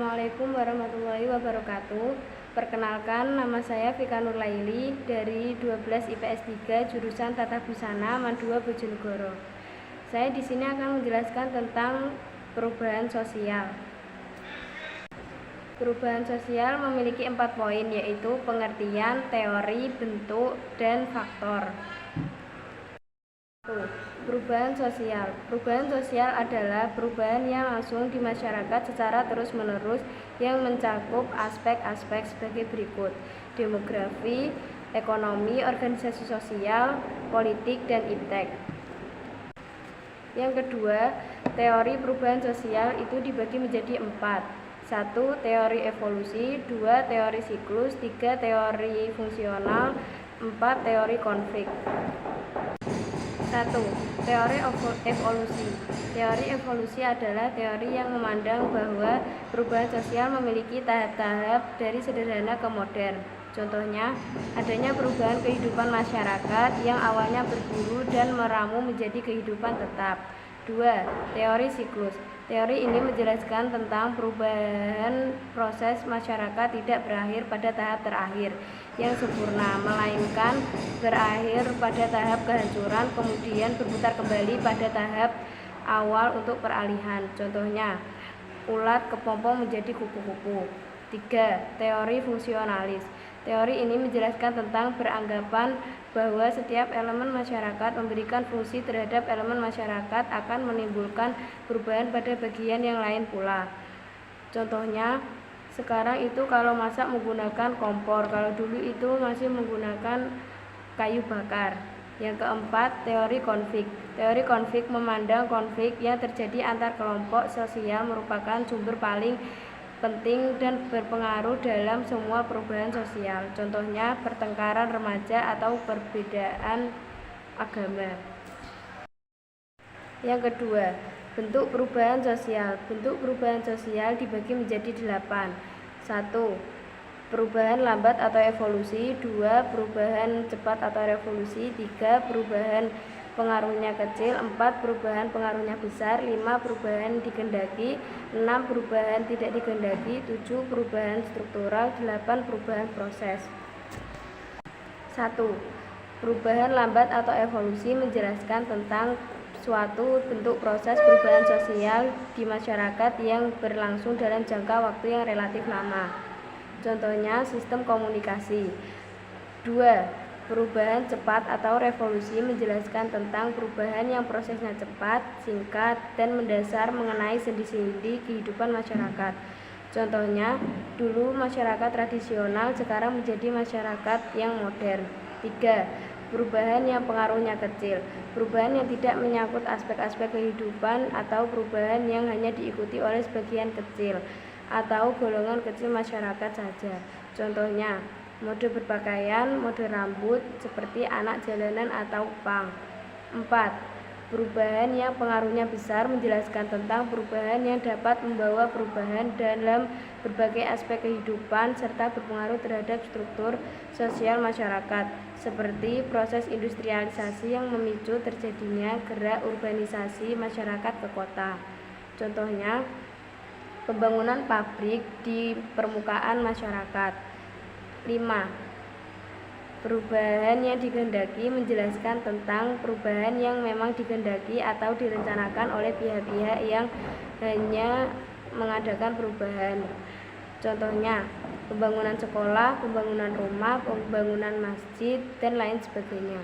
Assalamualaikum warahmatullahi wabarakatuh. Perkenalkan, nama saya Vika Nurlaili dari 12 IPS 3 jurusan Tata Busana Mandua Bojonegoro. Saya di sini akan menjelaskan tentang perubahan sosial. Perubahan sosial memiliki 4 poin, yaitu pengertian, teori, bentuk, dan faktor. Perubahan sosial. Perubahan sosial adalah perubahan yang langsung di masyarakat secara terus-menerus yang mencakup aspek-aspek sebagai berikut: demografi, ekonomi, organisasi sosial, politik, dan iptek. Yang kedua, teori perubahan sosial itu dibagi menjadi 4. 1. Teori evolusi, 2. Teori siklus, 3. Teori fungsional, 4. Teori konflik. 1. Teori evolusi. Teori evolusi adalah teori yang memandang bahwa perubahan sosial memiliki tahap-tahap dari sederhana ke modern. Contohnya, adanya perubahan kehidupan masyarakat yang awalnya berburu dan meramu menjadi kehidupan tetap. 2. Teori siklus. Teori ini menjelaskan tentang perubahan proses masyarakat tidak berakhir pada tahap terakhir yang sempurna, melainkan berakhir pada tahap kehancuran, kemudian berputar kembali pada tahap awal untuk peralihan. Contohnya, ulat kepompong menjadi kupu-kupu. 3. Teori fungsionalis. Teori ini menjelaskan tentang beranggapan bahwa setiap elemen masyarakat memberikan fungsi terhadap elemen masyarakat akan menimbulkan perubahan pada bagian yang lain pula. Contohnya, sekarang itu kalau masak menggunakan kompor, kalau dulu itu masih menggunakan kayu bakar. Yang keempat, teori konflik. Teori konflik memandang konflik yang terjadi antar kelompok sosial merupakan sumber paling penting dan berpengaruh dalam semua perubahan sosial. Contohnya, pertengkaran remaja atau perbedaan agama. Yang kedua, bentuk perubahan sosial. Bentuk perubahan sosial dibagi menjadi 8. 1. Perubahan lambat atau evolusi. 2. Perubahan cepat atau revolusi. 3. Perubahan pengaruhnya kecil. 4. Perubahan pengaruhnya besar. 5. Perubahan dikehendaki. 6. Perubahan tidak dikehendaki. 7. Perubahan struktural. 8. Perubahan proses. 1. Perubahan lambat atau evolusi menjelaskan tentang suatu bentuk proses perubahan sosial di masyarakat yang berlangsung dalam jangka waktu yang relatif lama. Contohnya, sistem komunikasi. 2. Perubahan cepat atau revolusi menjelaskan tentang perubahan yang prosesnya cepat, singkat, dan mendasar mengenai sendi-sendi kehidupan masyarakat. Contohnya, dulu masyarakat tradisional, sekarang menjadi masyarakat yang modern. 3. Perubahan yang pengaruhnya kecil. Perubahan yang tidak menyangkut aspek-aspek kehidupan atau perubahan yang hanya diikuti oleh sebagian kecil atau golongan kecil masyarakat saja. Contohnya, mode berpakaian, mode rambut, seperti anak jalanan atau punk. 4. Perubahan yang pengaruhnya besar menjelaskan tentang perubahan yang dapat membawa perubahan dalam berbagai aspek kehidupan serta berpengaruh terhadap struktur sosial masyarakat, seperti proses industrialisasi yang memicu terjadinya gerak urbanisasi masyarakat ke kota. Contohnya, pembangunan pabrik di permukaan masyarakat. 5. Perubahan yang dikehendaki menjelaskan tentang perubahan yang memang dikehendaki atau direncanakan oleh pihak-pihak yang hanya mengadakan perubahan. Contohnya, pembangunan sekolah, pembangunan rumah, pembangunan masjid, dan lain sebagainya.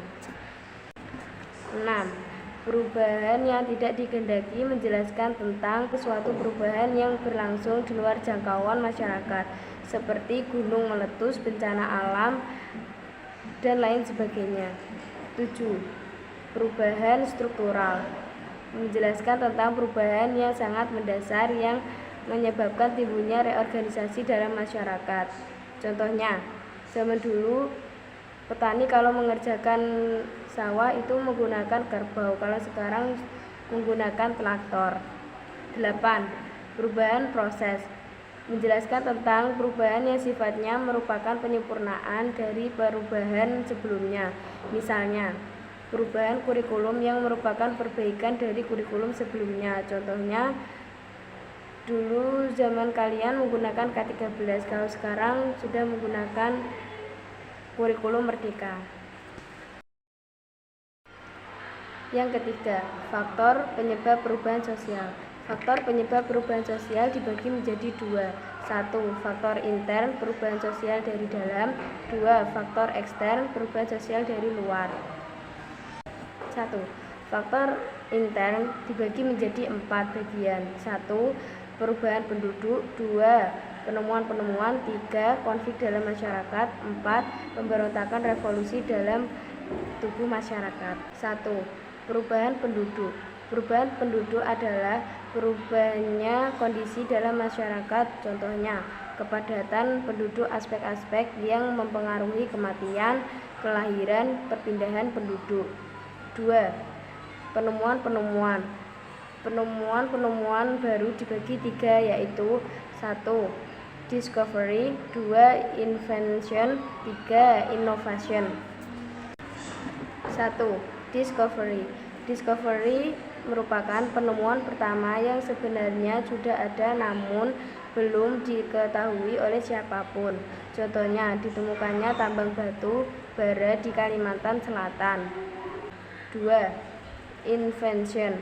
6. Perubahan yang tidak dikehendaki menjelaskan tentang suatu perubahan yang berlangsung di luar jangkauan masyarakat, seperti gunung meletus, bencana alam, dan lain sebagainya. 7. Perubahan struktural menjelaskan tentang perubahan yang sangat mendasar yang menyebabkan timbulnya reorganisasi dalam masyarakat. Contohnya, zaman dulu petani kalau mengerjakan sawah itu menggunakan kerbau, kalau sekarang menggunakan traktor. 8. Perubahan proses menjelaskan tentang perubahan yang sifatnya merupakan penyempurnaan dari perubahan sebelumnya. Misalnya, perubahan kurikulum yang merupakan perbaikan dari kurikulum sebelumnya. Contohnya, Dulu zaman kalian menggunakan K13, kalau sekarang sudah menggunakan kurikulum Merdeka. Yang ketiga, faktor penyebab perubahan sosial. Faktor penyebab perubahan sosial dibagi menjadi dua. 1. Faktor intern perubahan sosial dari dalam. 2. Faktor ekstern perubahan sosial dari luar. 1. Faktor intern dibagi menjadi 4 bagian. 1. Perubahan penduduk. 2. Penemuan-penemuan. 3. Konflik dalam masyarakat. 4. Pemberontakan revolusi dalam tubuh masyarakat. 1. Perubahan penduduk. Perubahan penduduk adalah perubahannya kondisi dalam masyarakat, contohnya kepadatan penduduk, aspek-aspek yang mempengaruhi kematian, kelahiran, perpindahan penduduk. 2. Penemuan-penemuan. Penemuan-penemuan baru dibagi 3, yaitu 1. Discovery. 2. Invention. 3. Innovation. 1. Discovery. Discovery merupakan penemuan pertama yang sebenarnya sudah ada namun belum diketahui oleh siapapun. Contohnya, ditemukannya tambang batu bara di Kalimantan Selatan. 2. Invention.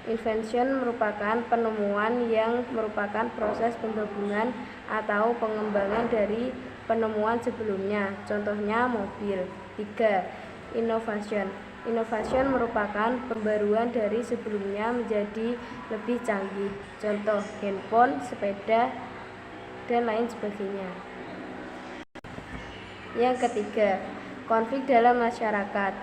Invention merupakan penemuan yang merupakan proses penggabungan atau pengembangan dari penemuan sebelumnya, contohnya mobil. 3. Innovation. Innovation merupakan pembaruan dari sebelumnya menjadi lebih canggih, contoh handphone, sepeda, dan lain sebagainya. Yang ketiga, konflik dalam masyarakat.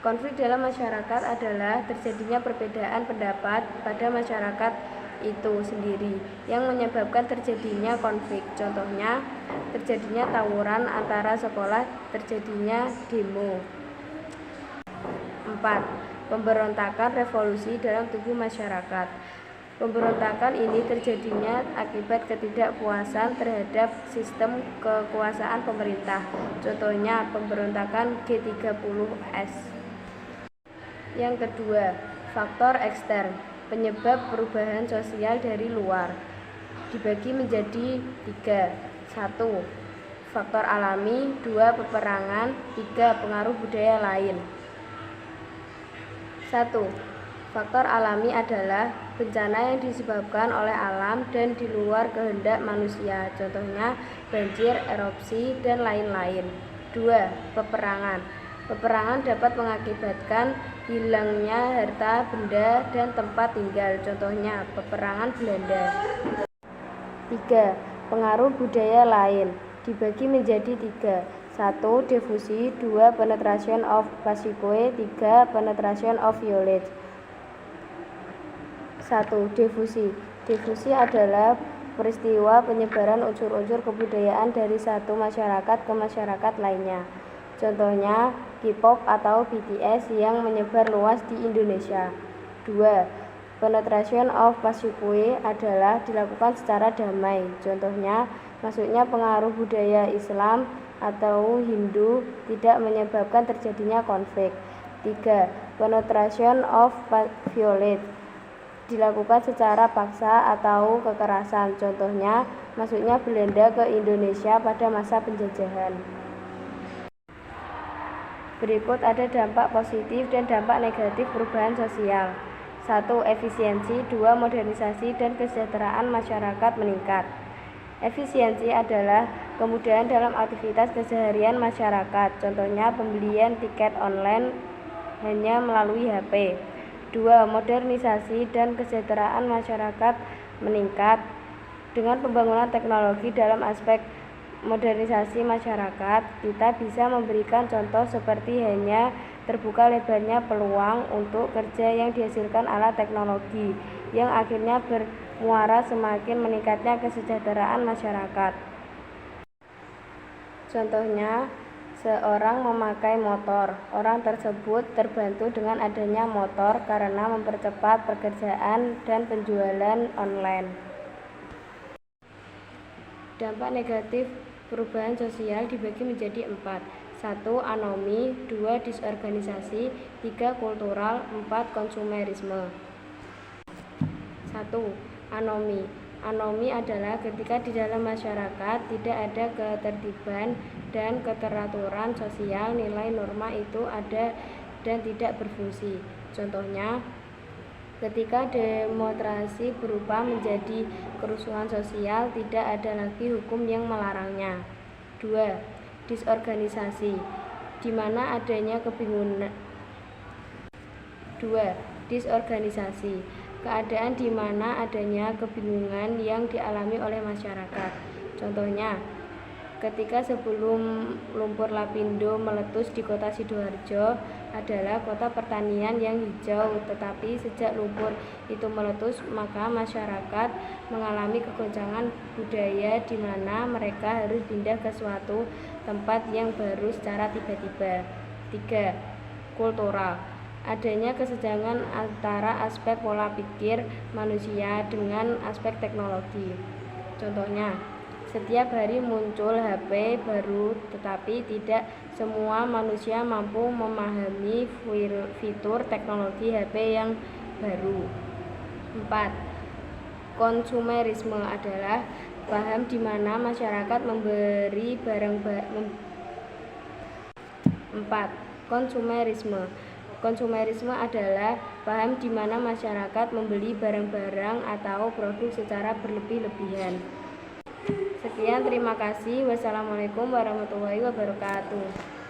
Konflik dalam masyarakat adalah terjadinya perbedaan pendapat pada masyarakat itu sendiri yang menyebabkan terjadinya konflik, contohnya terjadinya tawuran antara sekolah, terjadinya demo. 4. Pemberontakan revolusi dalam tubuh masyarakat. Pemberontakan ini terjadinya akibat ketidakpuasan terhadap sistem kekuasaan pemerintah, contohnya pemberontakan G30S. Yang kedua, faktor ekstern, penyebab perubahan sosial dari luar, dibagi menjadi 3. 1. Faktor alami. 2. Peperangan. 3. Pengaruh budaya lain. 1. Faktor alami adalah bencana yang disebabkan oleh alam dan di luar kehendak manusia, contohnya banjir, erupsi, dan lain-lain. 2. Peperangan. Peperangan dapat mengakibatkan hilangnya harta, benda, dan tempat tinggal, contohnya peperangan Belanda. 3. Pengaruh budaya lain, dibagi menjadi 3. 1. Diffusi. 2. Penetration of Pasique. 3. Penetration of violet. 1. Diffusi. Diffusi adalah peristiwa penyebaran unsur-unsur kebudayaan dari satu masyarakat ke masyarakat lainnya, contohnya K-pop atau BTS yang menyebar luas di Indonesia. 2. Penetration of Pasique adalah dilakukan secara damai, contohnya masuknya pengaruh budaya Islam atau Hindu tidak menyebabkan terjadinya konflik. 3. Penetration of violet dilakukan secara paksa atau kekerasan, contohnya masuknya Belanda ke Indonesia pada masa penjajahan. Berikut ada dampak positif dan dampak negatif perubahan sosial. 1. Efisiensi. 2. Modernisasi dan kesejahteraan masyarakat meningkat. Efisiensi adalah kemudahan dalam aktivitas keseharian masyarakat, contohnya pembelian tiket online hanya melalui HP. 2. Modernisasi dan kesejahteraan masyarakat meningkat. Dengan pembangunan teknologi dalam aspek modernisasi masyarakat, kita bisa memberikan contoh seperti hanya terbuka lebarnya peluang untuk kerja yang dihasilkan alat teknologi, yang akhirnya bermuara semakin meningkatnya kesejahteraan masyarakat. Contohnya, seorang memakai motor. Orang tersebut terbantu dengan adanya motor karena mempercepat pekerjaan dan penjualan online. Dampak negatif perubahan sosial dibagi menjadi 4. 1. Anomi. 2. Disorganisasi. 3. Kultural. 4. Konsumerisme. 1. Anomi. Anomi adalah ketika di dalam masyarakat tidak ada ketertiban dan keteraturan sosial, nilai norma itu ada dan tidak berfungsi. Contohnya, ketika demonstrasi berubah menjadi kerusuhan sosial, tidak ada lagi hukum yang melarangnya. 2. Disorganisasi, di mana adanya kebingungan. 2. Disorganisasi, keadaan di mana adanya kebingungan yang dialami oleh masyarakat. Contohnya, ketika sebelum lumpur lapindo meletus di kota Sidoarjo adalah kota pertanian yang hijau, tetapi sejak lumpur itu meletus maka masyarakat mengalami kegoncangan budaya di mana mereka harus pindah ke suatu tempat yang baru secara tiba-tiba. 3. Kultural, adanya kesenjangan antara aspek pola pikir manusia dengan aspek teknologi. Contohnya, setiap hari muncul HP baru, tetapi tidak semua manusia mampu memahami fitur teknologi HP yang baru. 4. Konsumerisme adalah paham di mana masyarakat memberi barang-barang. 4. Konsumerisme adalah paham di mana masyarakat membeli barang-barang atau produk secara berlebih-lebihan. Sekian, terima kasih. Wassalamualaikum warahmatullahi wabarakatuh.